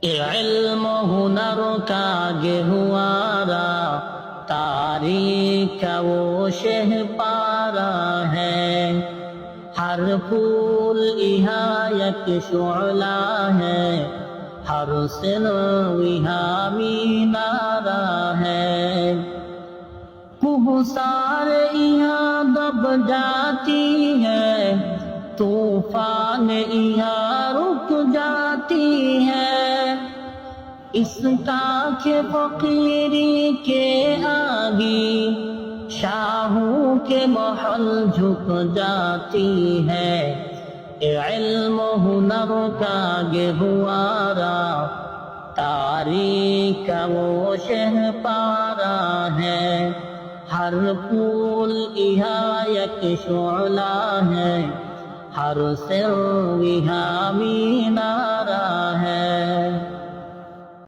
इल्म हुनर का गेहुआरा, तारीख का वो शह पारा है। हर फूल इहायत शुअला है, हर सिर विहा मीनारा है। कुहसार यहाँ दब जाती है, तूफान यहाँ रुक जाती है। इसका के फकीरी के आगे शाहों के महल झुक जाती है। इल्म हुनर का गेहुआरा, तारीख का वो शह पारा है। हर फूल इहायत शुअला है, हर सिर विहा मीनारा